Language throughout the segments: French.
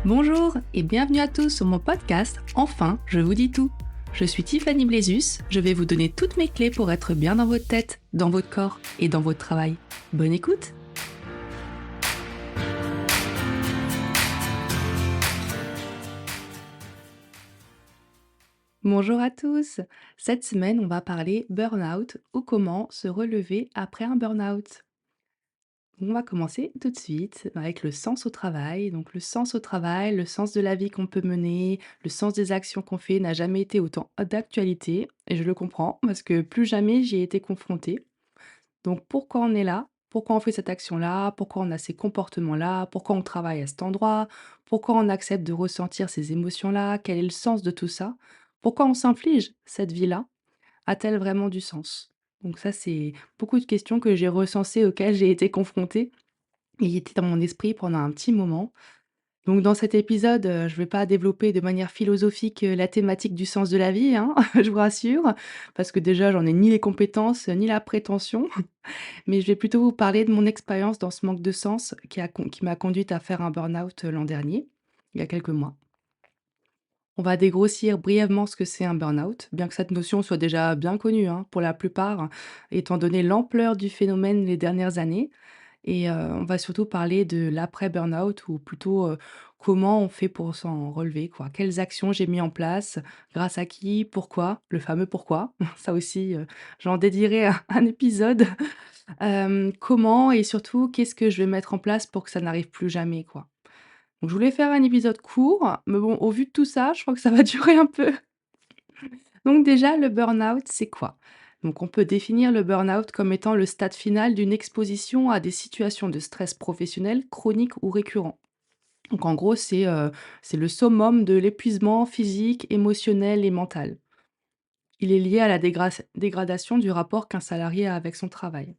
Bonjour et bienvenue à tous sur mon podcast Enfin, je vous dis tout. Je suis Tiffany Blézus, je vais vous donner toutes mes clés pour être bien dans votre tête, dans votre corps et dans votre travail. Bonne écoute! Bonjour à tous! Cette semaine, on va parler burn-out ou comment se relever après un burn-out. On va commencer tout de suite avec le sens au travail. Donc le sens au travail, le sens de la vie qu'on peut mener, le sens des actions qu'on fait n'a jamais été autant d'actualité. Et je le comprends parce que plus jamais j'y ai été confrontée. Donc pourquoi on est là? Pourquoi on fait cette action-là? Pourquoi on a ces comportements-là? Pourquoi on travaille à cet endroit? Pourquoi on accepte de ressentir ces émotions-là? Quel est le sens de tout ça? Pourquoi on s'inflige cette vie-là? A-t-elle vraiment du sens? Donc ça, c'est beaucoup de questions que j'ai recensées, auxquelles j'ai été confrontée il était dans mon esprit pendant un petit moment. Donc dans cet épisode, je vais pas développer de manière philosophique, la thématique du sens de la vie, hein, je vous rassure, parce que déjà j'en ai ni les compétences, ni la prétention. Mais je vais plutôt vous parler de mon expérience dans ce manque de sens qui m'a conduite à faire un burn-out, l'an dernier, il y a quelques mois. On va dégrossir brièvement ce que c'est un burn-out, bien que cette notion soit déjà bien connue, hein, pour la plupart, étant donné l'ampleur du phénomène les dernières années. Et on va surtout parler de l'après burn-out ou plutôt, comment on fait pour s'en relever, quoi. Quelles actions j'ai mis en place, grâce à qui, pourquoi, le fameux pourquoi. Ça aussi, j'en dédierai un épisode. Comment et surtout qu'est-ce que je vais mettre en place pour que ça n'arrive plus jamais, quoi. Donc je voulais faire un épisode court, mais bon, au vu de tout ça, je crois que ça va durer un peu. Donc déjà, le burn-out, c'est quoi? Donc on peut définir le burn-out comme étant le stade final d'une exposition à des situations de stress professionnel chronique ou récurrent. Donc en gros, c'est le summum de l'épuisement physique, émotionnel et mental. Il est lié à la dégradation du rapport qu'un salarié a avec son travail.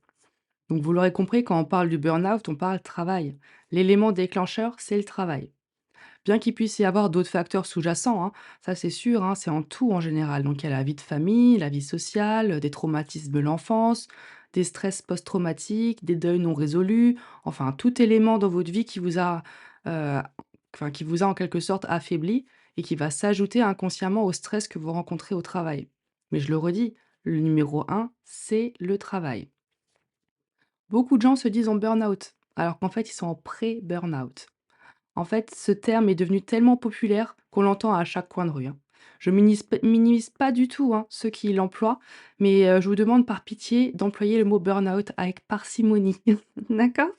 Donc vous l'aurez compris, quand on parle du burn-out, on parle travail. L'élément déclencheur, c'est le travail. Bien qu'il puisse y avoir d'autres facteurs sous-jacents, hein, ça c'est sûr, hein, c'est en tout en général. Donc il y a la vie de famille, la vie sociale, des traumatismes de l'enfance, des stress post-traumatiques, des deuils non résolus, enfin tout élément dans votre vie euh, qui vous a en quelque sorte affaibli et qui va s'ajouter inconsciemment au stress que vous rencontrez au travail. Mais je le redis, le numéro un, c'est le travail. Beaucoup de gens se disent en burn-out, alors qu'en fait ils sont en pré-burn-out. En fait, ce terme est devenu tellement populaire qu'on l'entend à chaque coin de rue, hein. Je minimise pas du tout, hein, ceux qui l'emploient, mais je vous demande par pitié d'employer le mot burn-out avec parcimonie. D'accord?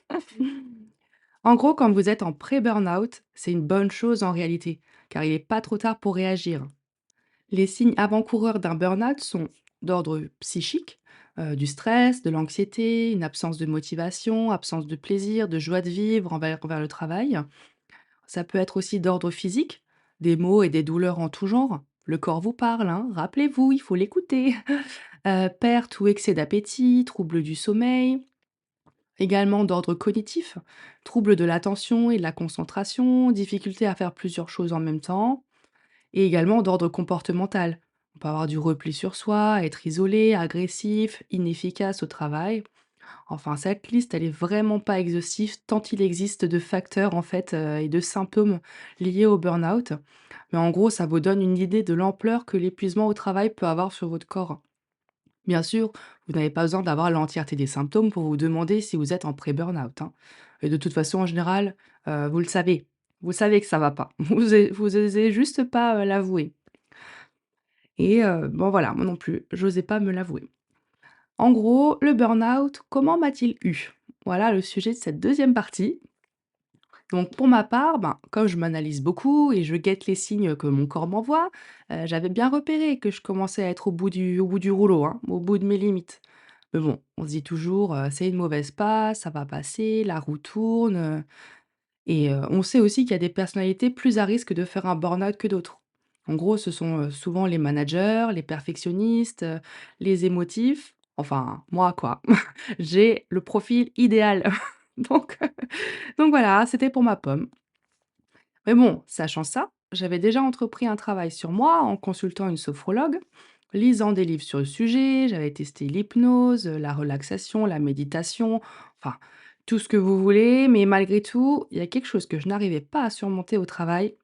En gros, quand vous êtes en pré-burn-out, c'est une bonne chose en réalité, car il n'est pas trop tard pour réagir. Les signes avant-coureurs d'un burn-out sont d'ordre psychique, du stress, de l'anxiété, une absence de motivation, absence de plaisir, de joie de vivre envers le travail. Ça peut être aussi d'ordre physique, des maux et des douleurs en tout genre. Le corps vous parle, hein, rappelez-vous, il faut l'écouter. Perte ou excès d'appétit, troubles du sommeil, également d'ordre cognitif, troubles de l'attention et de la concentration, difficulté à faire plusieurs choses en même temps, et également d'ordre comportemental. On peut avoir du repli sur soi, être isolé, agressif, inefficace au travail. Enfin, cette liste, elle est vraiment pas exhaustive tant il existe de facteurs en fait et de symptômes liés au burn-out. Mais en gros, ça vous donne une idée de l'ampleur que l'épuisement au travail peut avoir sur votre corps. Bien sûr, vous n'avez pas besoin d'avoir l'entièreté des symptômes pour vous demander si vous êtes en pré-burn-out, hein. Et de toute façon, en général, vous le savez. Vous savez que ça va pas. Vous osez juste pas l'avouer. Et bon voilà, moi non plus, j'osais pas me l'avouer. En gros, le burn-out, comment m'a-t-il eu? Voilà le sujet de cette deuxième partie. Donc pour ma part, ben, comme je m'analyse beaucoup et je guette les signes que mon corps m'envoie, j'avais bien repéré que je commençais à être au bout du rouleau, hein, au bout de mes limites. Mais bon, on se dit toujours, c'est une mauvaise passe, ça va passer, la roue tourne. Et on sait aussi qu'il y a des personnalités plus à risque de faire un burn-out que d'autres. En gros, ce sont souvent les managers, les perfectionnistes, les émotifs. Enfin, moi, quoi. J'ai le profil idéal. Donc, donc voilà, c'était pour ma pomme. Mais bon, sachant ça, j'avais déjà entrepris un travail sur moi en consultant une sophrologue, lisant des livres sur le sujet, j'avais testé l'hypnose, la relaxation, la méditation, enfin, tout ce que vous voulez, mais malgré tout, il y a quelque chose que je n'arrivais pas à surmonter au travail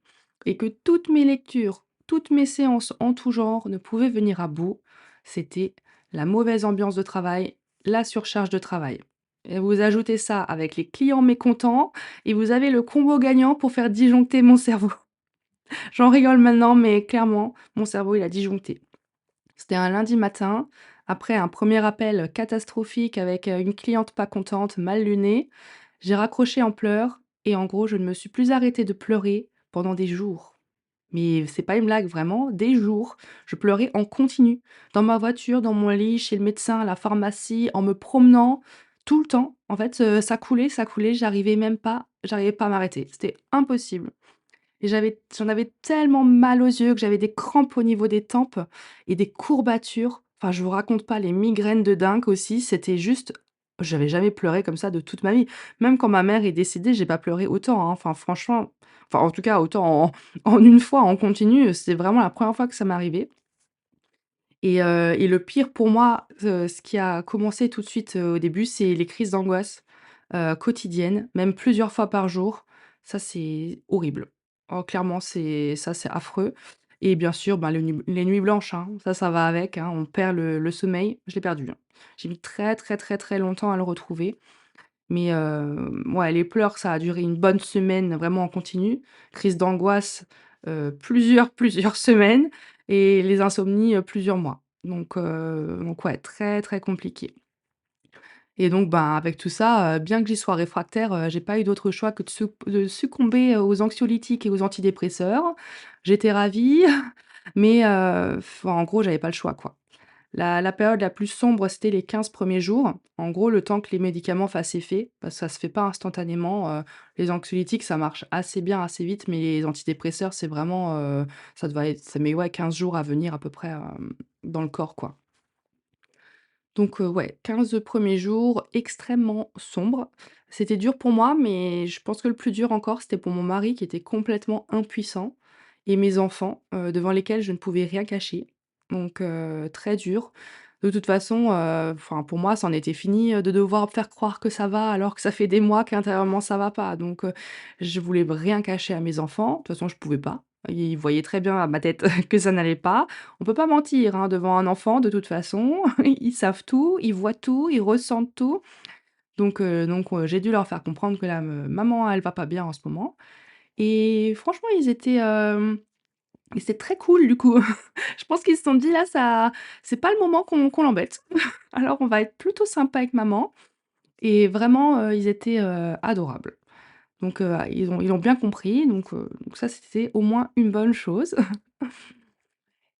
et que toutes mes lectures, toutes mes séances en tout genre ne pouvaient venir à bout, c'était la mauvaise ambiance de travail, la surcharge de travail. Et vous ajoutez ça avec les clients mécontents et vous avez le combo gagnant pour faire disjoncter mon cerveau. J'en rigole maintenant, mais clairement, mon cerveau, il a disjoncté. C'était un lundi matin, après un premier appel catastrophique avec, une cliente pas contente, mal lunée. J'ai raccroché en pleurs et en gros, je ne me suis plus arrêtée de pleurer pendant des jours. Mais c'est pas une blague, vraiment, des jours. Je pleurais en continu, dans ma voiture, dans mon lit, chez le médecin, à la pharmacie, en me promenant, tout le temps. En fait, ça coulait, j'arrivais pas à m'arrêter. C'était impossible. Et j'en avais tellement mal aux yeux que j'avais des crampes au niveau des tempes et des courbatures. Enfin, je vous raconte pas les migraines de dingue aussi, c'était juste j'avais jamais pleuré comme ça de toute ma vie. Même quand ma mère est décédée, j'ai pas pleuré autant, hein. Enfin franchement, enfin en tout cas autant en en une fois en continu, c'est vraiment la première fois que ça m'est arrivé. Et le pire pour moi, ce qui a commencé tout de suite, au début, c'est les crises d'angoisse, quotidiennes, même plusieurs fois par jour. Ça, c'est horrible. Oh clairement, c'est affreux et bien sûr, ben, les nuits blanches, hein, ça va avec, hein, on perd le sommeil. Je l'ai perdu, hein. J'ai mis très, très, très, très longtemps à le retrouver. Mais ouais, les pleurs, ça a duré une bonne semaine, vraiment en continu. Crise d'angoisse, plusieurs semaines et les insomnies, plusieurs mois. Donc ouais, très, très compliqué et donc ben, avec tout ça, bien que j'y sois réfractaire, j'ai pas eu d'autre choix que de succomber, aux anxiolytiques et aux antidépresseurs. J'étais ravie, mais enfin, en gros, j'avais pas le choix, quoi. La période la plus sombre, c'était les 15 premiers jours. En gros, le temps que les médicaments fassent effet, parce que ça se fait pas instantanément, les anxiolytiques, ça marche assez bien, assez vite, mais les antidépresseurs, c'est vraiment, ça met, ouais, 15 jours à venir à peu près, dans le corps, quoi. Donc ouais, 15 premiers jours extrêmement sombres. C'était dur pour moi, mais je pense que le plus dur encore, c'était pour mon mari qui était complètement impuissant et mes enfants, devant lesquels je ne pouvais rien cacher. Donc très dur. De toute façon, enfin pour moi, c'en était fini, de devoir faire croire que ça va alors que ça fait des mois qu'intérieurement ça va pas. Donc je voulais rien cacher à mes enfants. De toute façon, je pouvais pas. Ils voyaient très bien à ma tête que ça n'allait pas. On peut pas mentir, hein, devant un enfant de toute façon. Ils savent tout, ils voient tout, ils ressentent tout. Donc j'ai dû leur faire comprendre que la maman, elle va pas bien en ce moment et franchement, ils étaient très cool du coup. Je pense qu'ils se sont dit: «Là, ça c'est pas le moment qu'on l'embête. Alors on va être plutôt sympa avec maman» et vraiment, ils étaient, adorables. Donc ils ont bien compris donc ça, c'était au moins une bonne chose.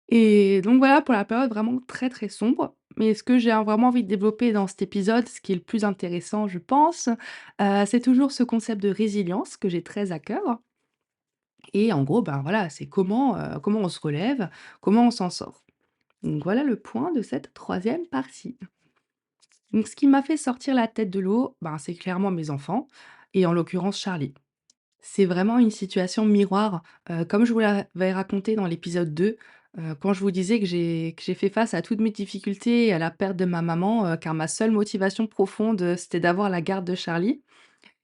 Et donc voilà pour la période vraiment très, très sombre. Mais ce que j'ai vraiment envie de développer dans cet épisode, ce qui est le plus intéressant, je pense, c'est toujours ce concept de résilience que j'ai très à cœur. Et en gros, ben, voilà, c'est comment on se relève, comment on s'en sort. Donc voilà le point de cette troisième partie. Donc ce qui m'a fait sortir la tête de l'eau, ben, c'est clairement mes enfants et en l'occurrence Charlie. C'est vraiment une situation miroir, comme je vous l'avais raconté dans l'épisode 2, quand je vous disais que j'ai fait face à toutes mes difficultés et à la perte de ma maman, car ma seule motivation profonde, c'était d'avoir la garde de Charlie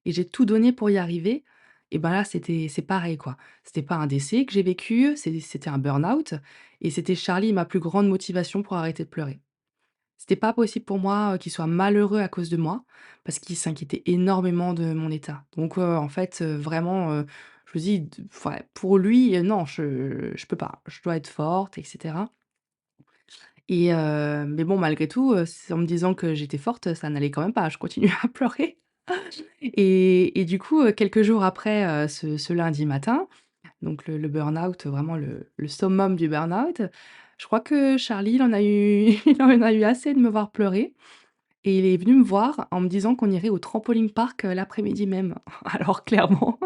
et j'ai tout donné pour y arriver et ben là, c'est pareil, quoi. C'était pas un décès que j'ai vécu, c'était un burn-out et c'était Charlie ma plus grande motivation pour arrêter de pleurer. C'était pas possible pour moi, qu'il soit malheureux à cause de moi, parce qu'il s'inquiétait énormément de mon état. Donc en fait, vraiment, je me dis d ouais, pour lui, non, je peux pas. Je dois être forte et cetera mais bon, malgré tout, c'est en me disant que j'étais forte, ça n'allait quand même pas. Je continuais à pleurer et du coup, quelques jours après, ce lundi matin, donc le burn-out, vraiment le summum du burn-out, je crois que Charlie, il en a eu il en a eu assez de me voir pleurer et il est venu me voir en me disant qu'on irait au trampoline park, l'après-midi même. Alors clairement,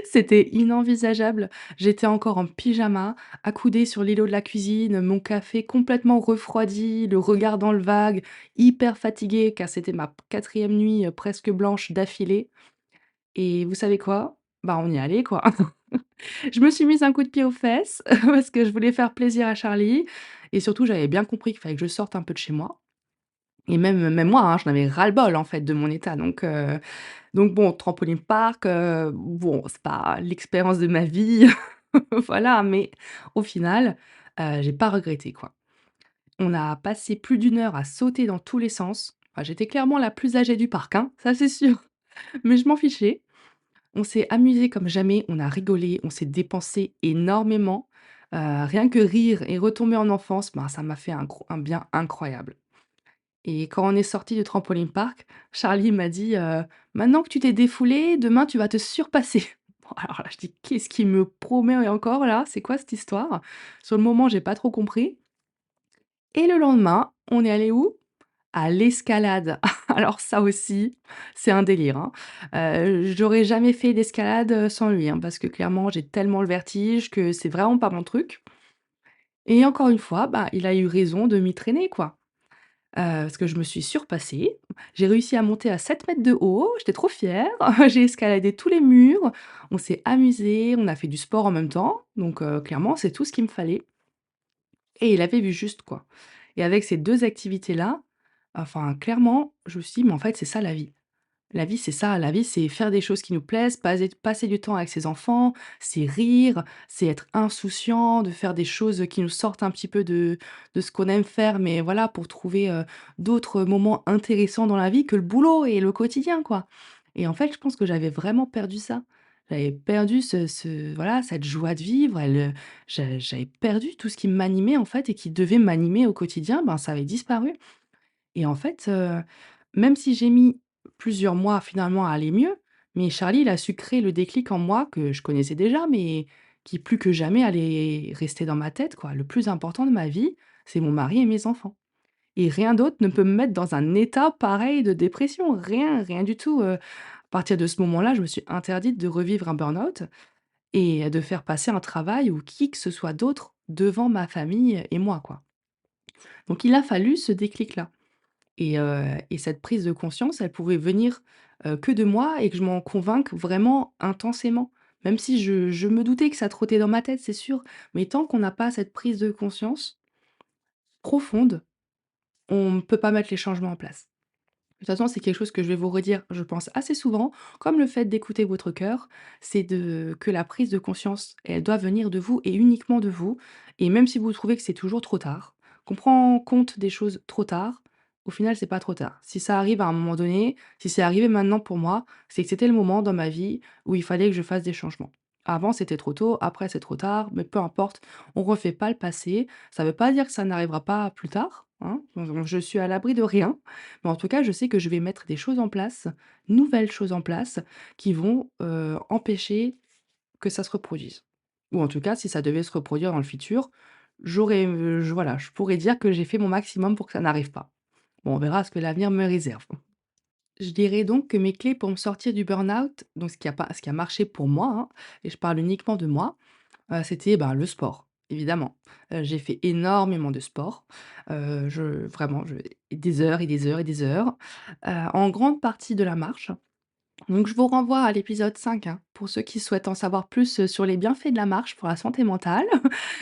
c'était inenvisageable. J'étais encore en pyjama, accoudée sur l'îlot de la cuisine, mon café complètement refroidi, le regard dans le vague, hyper fatiguée car c'était ma 4e nuit, presque blanche d'affilée et vous savez quoi? Bah, on y allait quoi. Je me suis mise un coup de pied aux fesses parce que je voulais faire plaisir à Charlie et surtout j'avais bien compris qu'il fallait que je sorte un peu de chez moi. et même moi, hein, j'en avais ras-le-bol, en fait, de mon état donc bon, trampoline park, bon, c'est pas l'expérience de ma vie, voilà, mais au final, j'ai pas regretté, quoi. On a passé plus d'une heure à sauter dans tous les sens. Enfin, j'étais clairement la plus âgée du parc, hein, ça c'est sûr, mais je m'en fichais. On s'est amusé comme jamais, on a rigolé, on s'est dépensé énormément. Rien que rire et retomber en enfance, ben, ça m'a fait un bien incroyable. Et quand on est sorti du trampoline park, Charlie m'a dit, «Maintenant que tu t'es défoulé, demain tu vas te surpasser». Bon alors là, je dis: «Qu'est-ce qu'il me promet encore là? C'est quoi cette histoire?» Sur le moment, j'ai pas trop compris et le lendemain, on est allé où? À l'escalade. Alors ça aussi, c'est un délire, hein. J'aurais jamais fait d'escalade, sans lui, hein, parce que clairement, j'ai tellement le vertige que c'est vraiment pas mon truc et encore une fois, bah, il a eu raison de m'y traîner, quoi. Parce que je me suis surpassée. J'ai réussi à monter à 7 mètres de haut, j'étais trop fière. J'ai escaladé tous les murs, on s'est amusé, on a fait du sport en même temps, donc clairement, c'est tout ce qu'il me fallait et il avait vu juste, quoi et avec ces 2 activités-là, enfin, clairement, je me suis dit: «Mais en fait, c'est ça la vie». La vie, c'est ça, la vie, c'est faire des choses qui nous plaisent, passer du temps avec ses enfants, c'est rire, c'est être insouciant, de faire des choses qui nous sortent un petit peu de ce qu'on aime faire, mais voilà, pour trouver, d'autres moments intéressants dans la vie que le boulot et le quotidien, quoi. Et en fait, je pense que j'avais vraiment perdu ça. J'avais perdu voilà, cette joie de vivre, j'avais perdu tout ce qui m'animait, en fait, et qui devait m'animer au quotidien, ben, ça avait disparu. Et en fait, même si j'ai mis plusieurs mois finalement à aller mieux, mais Charlie, il a su créer le déclic en moi que je connaissais déjà, mais qui plus que jamais allait rester dans ma tête, quoi. Le plus important de ma vie, c'est mon mari et mes enfants. Et rien d'autre ne peut me mettre dans un état pareil de dépression. Rien, rien du tout, À partir de ce moment-là, je me suis interdite de revivre un burn-out et de faire passer un travail ou qui que ce soit d'autre devant ma famille et moi, quoi. Donc il a fallu ce déclic-là. Et cette prise de conscience, elle pouvait venir, que de moi et que je m'en convainque vraiment intensément. Même si je me doutais que ça trottait dans ma tête, c'est sûr, mais tant qu'on n'a pas cette prise de conscience profonde, on ne peut pas mettre les changements en place. De toute façon, c'est quelque chose que je vais vous redire, je pense, assez souvent, comme le fait d'écouter votre cœur, c'est de que la prise de conscience, elle doit venir de vous et uniquement de vous. Et même si vous trouvez que c'est toujours trop tard, qu'on prend compte des choses trop tard, au final, c'est pas trop tard. Si ça arrive à un moment donné, si c'est arrivé maintenant pour moi, c'est que c'était le moment dans ma vie où il fallait que je fasse des changements. Avant, c'était trop tôt, après, c'est trop tard, mais peu importe, on refait pas le passé. Ça veut pas dire que ça n'arrivera pas plus tard, hein. Je suis à l'abri de rien, mais en tout cas, je sais que je vais mettre des choses en place, nouvelles choses en place, qui vont, empêcher que ça se reproduise. Ou en tout cas, si ça devait se reproduire dans le futur, je pourrais dire que j'ai fait mon maximum pour que ça n'arrive pas. Bon, on verra ce que l'avenir me réserve. Je dirais donc que mes clés pour me sortir du burn-out, donc ce qui a marché pour moi, hein, et je parle uniquement de moi, c'était, ben, le sport, évidemment. J'ai fait énormément de sport, je vraiment je des heures et des heures et des heures, en grande partie de la marche. Donc je vous renvoie à l'épisode 5, hein, pour ceux qui souhaitent en savoir plus, sur les bienfaits de la marche pour la santé mentale.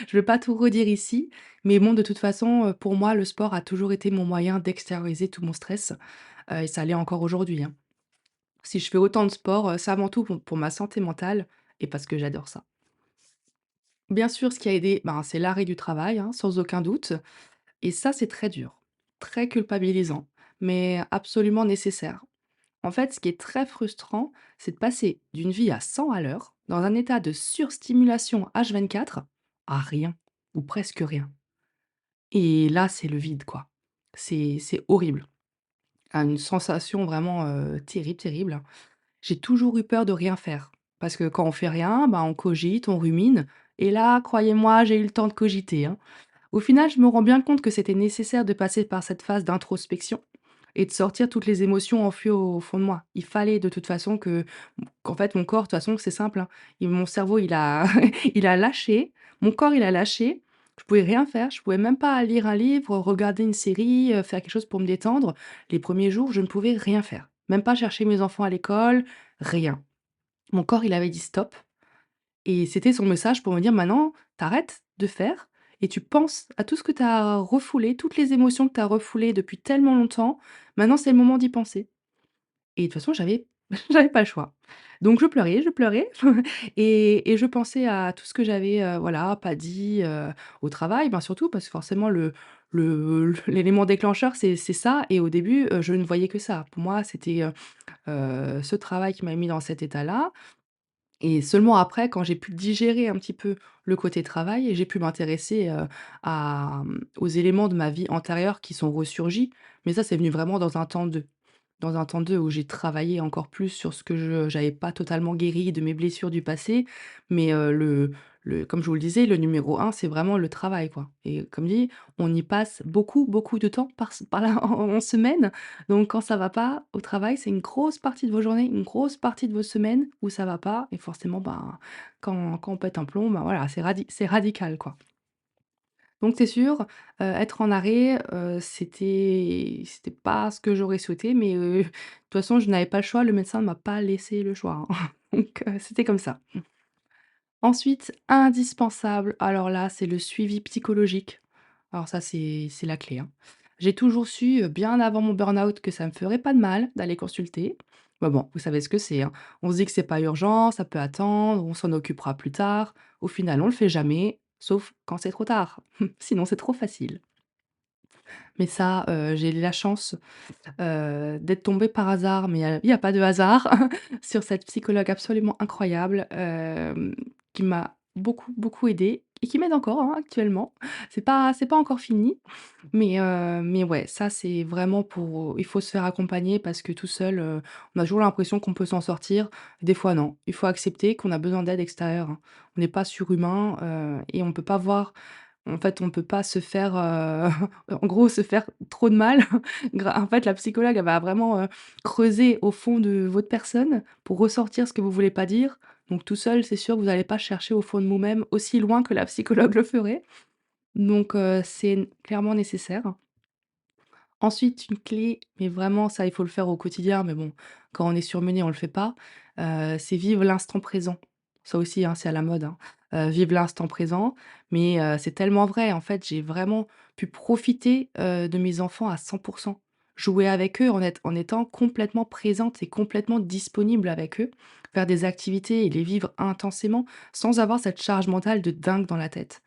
Je ne vais pas tout redire ici, mais bon, de toute façon, pour moi, le sport a toujours été mon moyen d'extérioriser tout mon stress, et ça l'est encore aujourd'hui, hein. Si je fais autant de sport, c'est avant tout pour ma santé mentale et parce que j'adore ça. Bien sûr, ce qui a aidé, ben, c'est l'arrêt du travail, hein, sans aucun doute. Et ça, c'est très dur, très culpabilisant, mais absolument nécessaire. En fait, ce qui est très frustrant, c'est de passer d'une vie à 100 à l'heure, dans un état de surstimulation H24, à rien, ou presque rien. Et là, c'est le vide, quoi. C'est horrible. Une sensation vraiment terrible, terrible. J'ai toujours eu peur de rien faire. Parce que quand on fait rien, ben, on cogite, on rumine. Et là, croyez-moi, j'ai eu le temps de cogiter, hein. Au final, je me rends bien compte que c'était nécessaire de passer par cette phase d'introspection et de sortir toutes les émotions enfouies au fond de moi. Il fallait de toute façon qu'en fait, mon corps, de toute façon, c'est simple, hein, mon cerveau, il a, il a lâché, mon corps, il a lâché. Je pouvais rien faire, je pouvais même pas lire un livre, regarder une série, faire quelque chose pour me détendre. Les premiers jours, je ne pouvais rien faire. Même pas chercher mes enfants à l'école, rien. Mon corps, il avait dit stop et c'était son message pour me dire: «Maintenant, t'arrêtes de faire et tu penses à tout ce que tu as refoulé, toutes les émotions que tu as refoulées depuis tellement longtemps. Maintenant, c'est le moment d'y penser. Et de toute façon, j'avais j'avais pas le choix. Donc je pleurais et je pensais à tout ce que j'avais, voilà, pas dit, au travail, ben, surtout parce que forcément l'élément déclencheur, c'est ça et au début, je ne voyais que ça. Pour moi, c'était, ce travail qui m'a mis dans cet état-là et seulement après, quand j'ai pu digérer un petit peu le côté travail, j'ai pu m'intéresser, aux éléments de ma vie antérieure qui sont ressurgis. Mais ça, c'est venu vraiment dans un temps 2 où j'ai travaillé encore plus sur ce que je j'avais pas totalement guéri de mes blessures du passé. Mais, comme je vous le disais, le numéro un c'est vraiment le travail, quoi. Et comme dit, on y passe beaucoup, beaucoup de temps par là en semaine. Donc quand ça va pas au travail, c'est une grosse partie de vos journées, une grosse partie de vos semaines où ça va pas et forcément, ben, quand on pète un plomb, ben, voilà, c'est radical, quoi. Donc c'est sûr, être en arrêt, c'était pas ce que j'aurais souhaité, mais, de toute façon, je n'avais pas le choix, le médecin ne m'a pas laissé le choix, hein. Donc, c'était comme ça. Ensuite, indispensable, alors là, c'est le suivi psychologique. Alors ça, c'est la clé, hein. J'ai toujours su, bien avant mon burn-out, que ça me ferait pas de mal d'aller consulter. Mais bon, vous savez ce que c'est, hein. On se dit que c'est pas urgent, ça peut attendre, on s'en occupera plus tard. Au final, on le fait jamais, sauf quand c'est trop tard. Sinon, c'est trop facile. Mais ça, j'ai la chance, d'être tombée par hasard, mais il y a pas de hasard, sur cette psychologue absolument incroyable, qui m'a beaucoup, beaucoup aidée et qui m'aide encore, hein, actuellement. C'est pas encore fini, mais ouais, ça, c'est vraiment pour il faut se faire accompagner parce que tout seul, on a toujours l'impression qu'on peut s'en sortir. Des fois, non. Il faut accepter qu'on a besoin d'aide extérieure, hein. On n'est pas surhumain, et on peut pas voir en fait, on peut pas se faire, en gros, se faire trop de mal. En fait, la psychologue, elle va vraiment, creuser au fond de votre personne pour ressortir ce que vous voulez pas dire. Donc tout seul, c'est sûr que vous n'allez pas chercher au fond de vous-même aussi loin que la psychologue le ferait. Donc c'est clairement nécessaire. Ensuite, une clé, mais vraiment ça, il faut le faire au quotidien, mais bon, quand on est surmené, on le fait pas, c'est vivre l'instant présent. Ça aussi, hein, c'est à la mode, hein, vivre l'instant présent, mais c'est tellement vrai. En fait, j'ai vraiment pu profiter, de mes enfants à 100. Jouer avec eux en étant complètement présente et complètement disponible avec eux, faire des activités et les vivre intensément, sans avoir cette charge mentale de dingue dans la tête.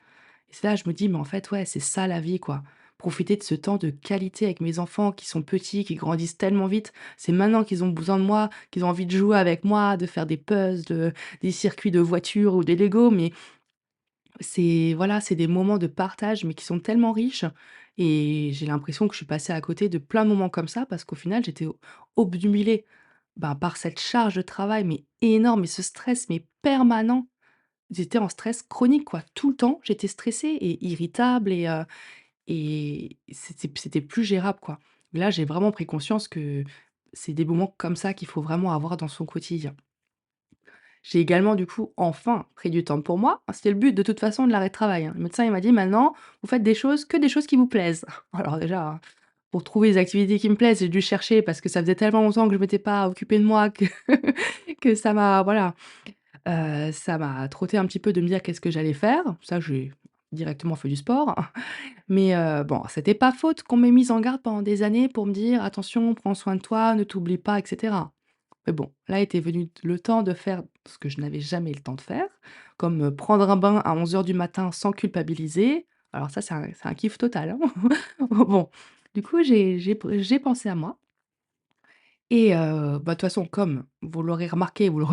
Et c'est là, je me dis: «Mais en fait, ouais, c'est ça la vie, quoi». Profiter de ce temps de qualité avec mes enfants qui sont petits, qui grandissent tellement vite. C'est maintenant qu'ils ont besoin de moi, qu'ils ont envie de jouer avec moi, de faire des puzzles, des circuits de voitures ou des Lego, mais c'est voilà, c'est des moments de partage, mais qui sont tellement riches et j'ai l'impression que je suis passée à côté de plein de moments comme ça parce qu'au final, j'étais obnubilée, ben, par cette charge de travail, mais énorme et ce stress, mais permanent. J'étais en stress chronique, quoi. Tout le temps, j'étais stressée et irritable et c'était plus gérable, quoi. Là, j'ai vraiment pris conscience que c'est des moments comme ça qu'il faut vraiment avoir dans son quotidien. J'ai également, du coup, enfin pris du temps pour moi. C'était le but de toute façon de l'arrêt de travail, hein. Le médecin, il m'a dit: «Maintenant, vous faites des choses qui vous plaisent». Alors déjà, hein, pour trouver des activités qui me plaisent, j'ai dû chercher parce que ça faisait tellement longtemps que je m'étais pas occupée de moi que que ça m'a voilà, ça m'a trotté un petit peu de me dire qu'est-ce que j'allais faire. Ça, j'ai directement fait du sport. Mais bon, c'était pas faute qu'on m'ait mise en garde pendant des années pour me dire: «Attention, prends soin de toi, ne t'oublie pas» et cetera. Mais bon, là était venu le temps de faire ce que je n'avais jamais le temps de faire, comme, prendre un bain à 11 heures du matin sans culpabiliser. Alors ça, c'est un kiff total, hein. Bon, du coup, j'ai pensé à moi et bah, de toute façon, comme vous l'aurez remarqué, vous le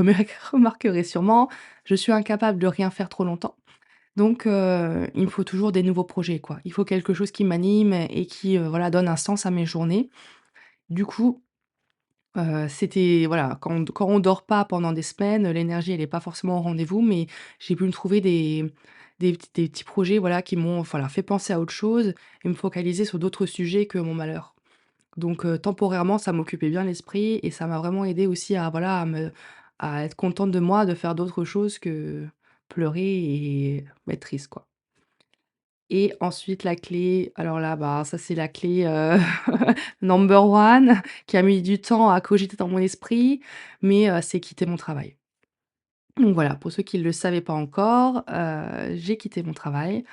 remarquerez sûrement, je suis incapable de rien faire trop longtemps. Donc il me faut toujours des nouveaux projets, quoi. Il faut quelque chose qui m'anime et qui, voilà, donne un sens à mes journées. Du coup, c'était voilà, quand on dort pas pendant des semaines, l'énergie, elle est pas forcément au rendez-vous, mais j'ai pu me trouver des petits projets, voilà, qui m'ont, voilà, fait penser à autre chose et me focaliser sur d'autres sujets que mon malheur. Donc temporairement, ça m'occupait bien l'esprit et ça m'a vraiment aidé aussi à, voilà, à être contente de moi, de faire d'autres choses que pleurer et être triste, quoi. Et ensuite la clé, alors là, bah, ça c'est la clé, number one qui a mis du temps à cogiter dans mon esprit, mais c'est quitter mon travail. Donc voilà, pour ceux qui ne le savaient pas encore, j'ai quitté mon travail.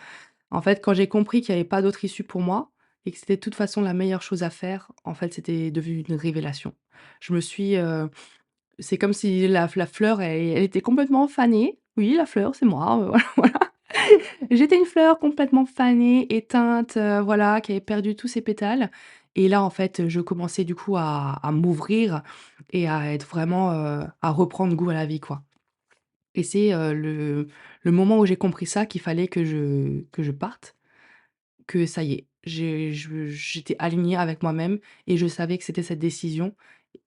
En fait, quand j'ai compris qu'il y avait pas d'autre issue pour moi et que c'était de toute façon la meilleure chose à faire, en fait, c'était devenu une révélation. Je me suis, c'est comme si la fleur, elle était complètement fanée. Oui, la fleur, c'est moi, voilà. J'étais une fleur complètement fanée, éteinte, voilà, qui avait perdu tous ses pétales et là, en fait, je commençais du coup à m'ouvrir et à être vraiment, à reprendre goût à la vie, quoi. Et c'est, le moment où j'ai compris ça, qu'il fallait que je parte, que ça y est, j'étais alignée avec moi-même et je savais que c'était cette décision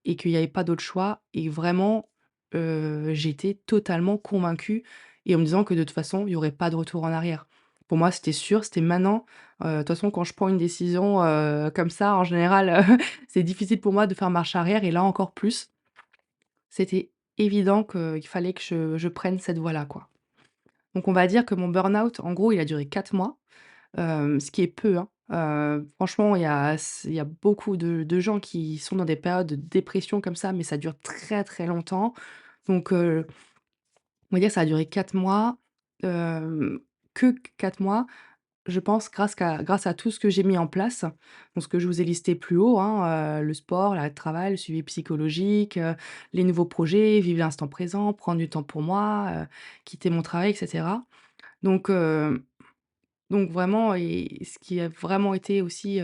et qu'il y avait pas d'autre choix et vraiment, j'étais totalement convaincue et en me disant que de toute façon, il y aurait pas de retour en arrière. Pour moi, c'était sûr, c'était maintenant. De toute façon, quand je prends une décision, comme ça, en général, c'est difficile pour moi de faire marche arrière et là encore plus. C'était évident qu'il fallait que je prenne cette voie-là, quoi. Donc on va dire que mon burn-out, en gros, il a duré 4 mois, ce qui est peu, hein. Franchement, il y a beaucoup de gens qui sont dans des périodes de dépression comme ça, mais ça dure très, très longtemps. Donc on va dire que ça a duré 4 mois, hem, que 4 mois, je pense grâce à tout ce que j'ai mis en place. Donc ce que je vous ai listé plus haut, hein, le sport, l'arrêt de travail, le suivi psychologique, les nouveaux projets, vivre l'instant présent, prendre du temps pour moi, quitter mon travail et cetera. Donc vraiment et ce qui a vraiment été aussi,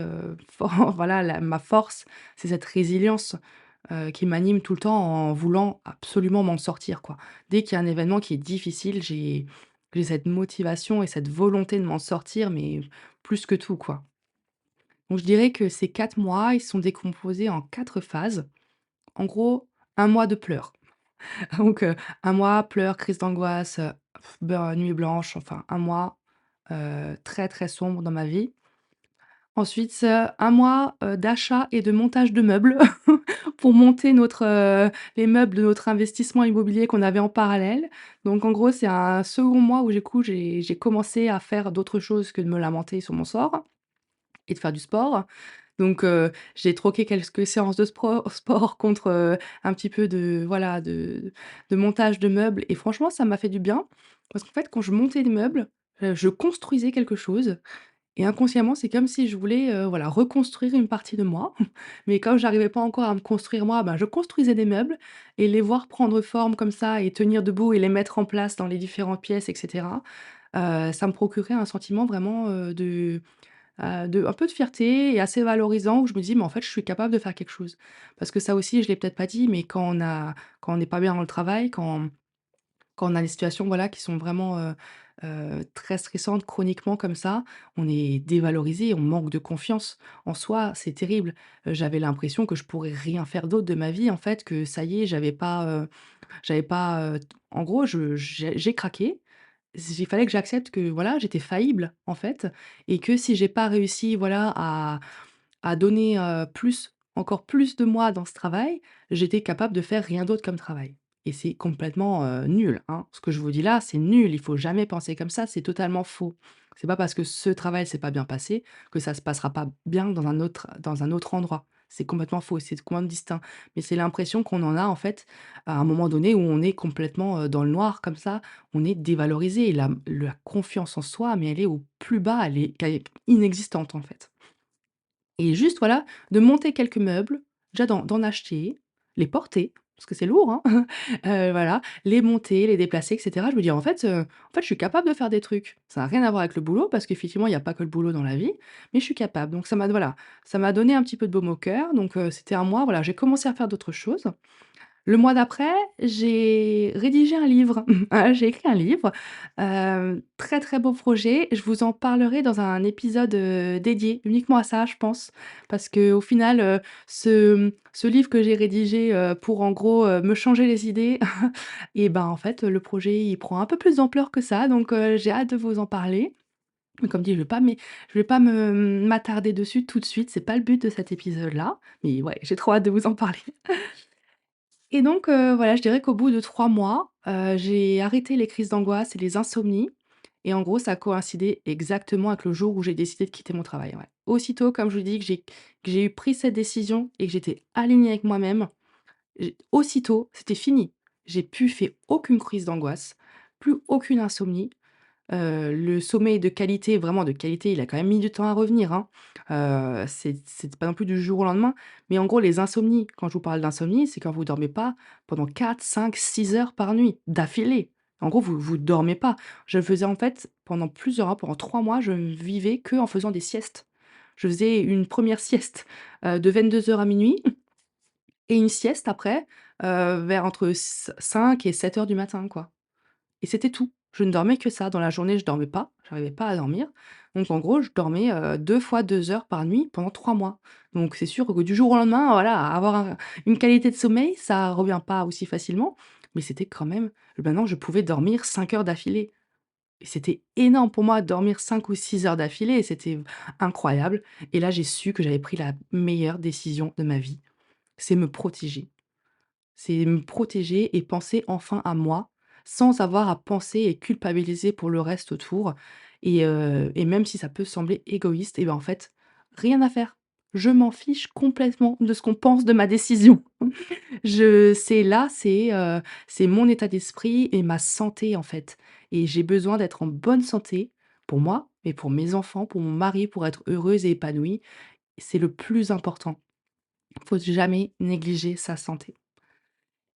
fort voilà ma force, c'est cette résilience, qui m'anime tout le temps en voulant absolument m'en sortir, quoi. Dès qu'il y a un événement qui est difficile, j'ai cette motivation et cette volonté de m'en sortir, mais plus que tout, quoi. Donc je dirais que ces 4 mois, ils sont décomposés en 4 phases. En gros, un mois de pleurs. Donc 1 mois pleurs, crise d'angoisse, nuit blanche, enfin un mois, très, très sombre dans ma vie. Ensuite, 1 mois, d'achat et de montage de meubles pour monter les meubles de notre investissement immobilier qu'on avait en parallèle. Donc en gros, c'est un second mois où du coup j'ai commencé à faire d'autres choses que de me lamenter sur mon sort et de faire du sport. Donc j'ai troqué quelques séances de sport contre, un petit peu de voilà, de montage de meubles et franchement ça m'a fait du bien parce qu'en fait quand je montais les meubles, je construisais quelque chose et inconsciemment, c'est comme si je voulais, voilà, reconstruire une partie de moi. Mais comme j'arrivais pas encore à me construire moi, ben, je construisais des meubles et les voir prendre forme comme ça et tenir debout et les mettre en place dans les différentes pièces et cetera, ça me procurait un sentiment vraiment, de un peu de fierté et assez valorisant où je me dis: «Mais en fait, je suis capable de faire quelque chose». Parce que ça aussi, je l'ai peut-être pas dit, mais quand on n'est pas bien dans le travail, quand on a des situations, voilà, qui sont vraiment, très stressantes chroniquement comme ça, on est dévalorisé, on manque de confiance en soi, c'est terrible. J'avais l'impression que je pourrais rien faire d'autre de ma vie, en fait, que ça y est, j'avais pas, en gros, j'ai craqué. Il fallait que j'accepte que, voilà, j'étais faillible, en fait et que si j'ai pas réussi, voilà, à donner, plus, encore plus de moi dans ce travail, j'étais capable de faire rien d'autre comme travail et c'est complètement, nul, hein. Ce que je vous dis là, c'est nul, il faut jamais penser comme ça, c'est totalement faux. C'est pas parce que ce travail s'est pas bien passé que ça se passera pas bien dans un autre endroit. C'est complètement faux, c'est complètement distinct. Mais c'est l'impression qu'on en a en fait, à un moment donné où on est complètement, dans le noir comme ça, on est dévalorisé et la confiance en soi, mais elle est au plus bas, elle est inexistante en fait. Et juste, voilà, de monter quelques meubles, déjà d'en acheter, les porter, parce que c'est lourd, hein, voilà, les monter, les déplacer et cetera. Je me dis: «En fait, je suis capable de faire des trucs». Ça n'a rien à voir avec le boulot parce qu'effectivement, il y a pas que le boulot dans la vie, mais je suis capable. Donc ça m'a donné un petit peu de baume au cœur. Donc c'était un mois, voilà, j'ai commencé à faire d'autres choses. Le mois d'après, j'ai rédigé un livre. Voilà, j'ai écrit un livre, très, très beau projet. Je vous en parlerai dans un épisode, dédié uniquement à ça, je pense. Parce qu'au final, ce livre que j'ai rédigé, pour en gros, me changer les idées et ben, en fait, le projet, il prend un peu plus d'ampleur que ça, donc j'ai hâte de vous en parler. Mais comme dit, je vais pas m'attarder dessus tout de suite, c'est pas le but de cet épisode-là, mais ouais, j'ai trop hâte de vous en parler. Et donc voilà, je dirais qu'au bout de 3 mois, j'ai arrêté les crises d'angoisse et les insomnies et en gros, ça a coïncidé exactement avec le jour où j'ai décidé de quitter mon travail, ouais. Aussitôt, comme je vous dis, que j'ai eu pris cette décision et que j'étais alignée avec moi-même, aussitôt, c'était fini. J'ai plus fait aucune crise d'angoisse, plus aucune insomnie. Le sommeil de qualité, vraiment de qualité, il a quand même mis du temps à revenir, hein. C'était pas non plus du jour au lendemain, mais en gros, les insomnies, quand je vous parle d'insomnie, c'est quand vous dormez pas pendant 4, 5, 6 heures par nuit, d'affilée. En gros, vous dormez pas. Je le faisais en fait pendant plusieurs mois, pendant 3 mois, je vivais que en faisant des siestes. Je faisais une première sieste, de 22 heures à minuit et une sieste après, vers entre 5 et 7 heures du matin, quoi. Et c'était tout. Je ne dormais que ça. Dans la journée, je dormais pas, j'arrivais pas à dormir. Donc en gros, je dormais, 2 fois 2 heures par nuit pendant 3 mois. Donc c'est sûr que du jour au lendemain, voilà, avoir une qualité de sommeil, ça revient pas aussi facilement, mais c'était quand même maintenant je pouvais dormir 5 heures d'affilée et c'était énorme pour moi de dormir 5 ou 6 heures d'affilée, c'était incroyable et là, j'ai su que j'avais pris la meilleure décision de ma vie, c'est me protéger. C'est me protéger et penser enfin à moi, sans avoir à penser et culpabiliser pour le reste autour et même si ça peut sembler égoïste et ben, en fait, rien à faire. Je m'en fiche complètement de ce qu'on pense de ma décision. Je c'est là, c'est mon état d'esprit et ma santé, en fait et j'ai besoin d'être en bonne santé pour moi et pour mes enfants, pour mon mari, pour être heureuse et épanouie. C'est le plus important. Faut jamais négliger sa santé.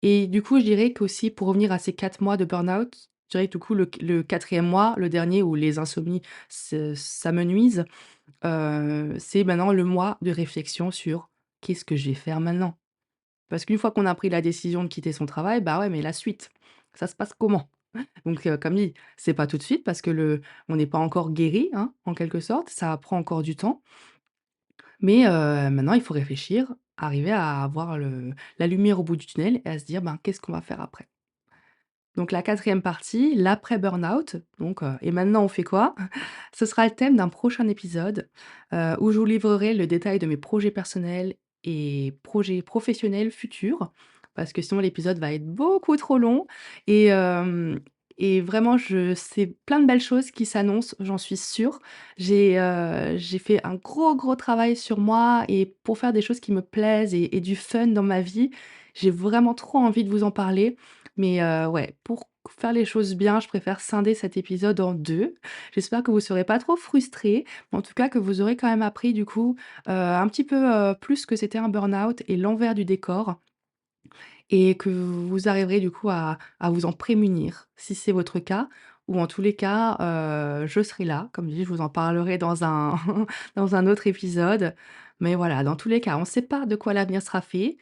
Et du coup, je dirais qu'aussi pour revenir à ces 4 mois de burn-out, je dirais que du coup le 4e mois, le dernier où les insomnies s'amenuisent, c'est maintenant le mois de réflexion sur: «Qu'est-ce que je vais faire maintenant?» Parce qu'une fois qu'on a pris la décision de quitter son travail, bah, ouais, mais la suite, ça se passe comment? Donc comme dit, c'est pas tout de suite parce que le on n'est pas encore guéri, hein, en quelque sorte, ça prend encore du temps. Mais maintenant il faut réfléchir, arriver à avoir la lumière au bout du tunnel et à se dire: «Ben, qu'est-ce qu'on va faire après?» Donc la 4e partie, l'après burn-out, donc et maintenant on fait quoi? Ce sera le thème d'un prochain épisode, où je vous livrerai le détail de mes projets personnels et projets professionnels futurs. Parce que sinon l'épisode va être beaucoup trop long et et vraiment je c'est plein de belles choses qui s'annoncent, j'en suis sûre. J'ai fait un gros, gros travail sur moi et pour faire des choses qui me plaisent et du fun dans ma vie. J'ai vraiment trop envie de vous en parler. Mais ouais, pour faire les choses bien, je préfère scinder cet épisode en 2. J'espère que vous serez pas trop frustrés, mais en tout cas que vous aurez quand même appris du coup, un petit peu, plus que c'était un burn-out et l'envers du décor et que vous arriverez du coup à vous en prémunir, si c'est votre cas ou en tous les cas, je serai là. Comme dit, je vous en parlerai dans un dans un autre épisode. Mais voilà, dans tous les cas, on ne sait pas de quoi l'avenir sera fait.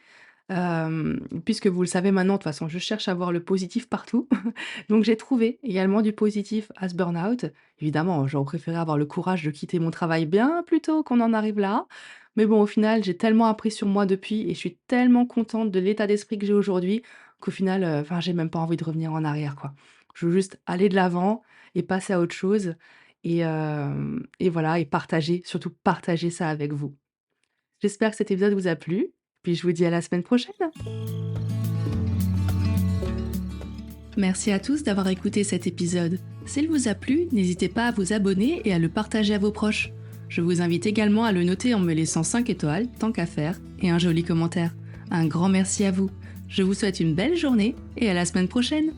Puisque vous le savez maintenant, de toute façon, je cherche à voir le positif partout. Donc j'ai trouvé également du positif à ce burn-out. Évidemment, j'aurais préféré avoir le courage de quitter mon travail bien plus tôt qu'on en arrive là. Mais bon, au final, j'ai tellement appris sur moi depuis et je suis tellement contente de l'état d'esprit que j'ai aujourd'hui qu'au final, enfin, j'ai même pas envie de revenir en arrière, quoi. Je veux juste aller de l'avant et passer à autre chose et voilà et partager, surtout partager ça avec vous. J'espère que cet épisode vous a plu, puis je vous dis à la semaine prochaine. Merci à tous d'avoir écouté cet épisode. S'il vous a plu, n'hésitez pas à vous abonner et à le partager à vos proches. Je vous invite également à le noter en me laissant 5 étoiles, tant qu'à faire, et un joli commentaire. Un grand merci à vous. Je vous souhaite une belle journée et à la semaine prochaine.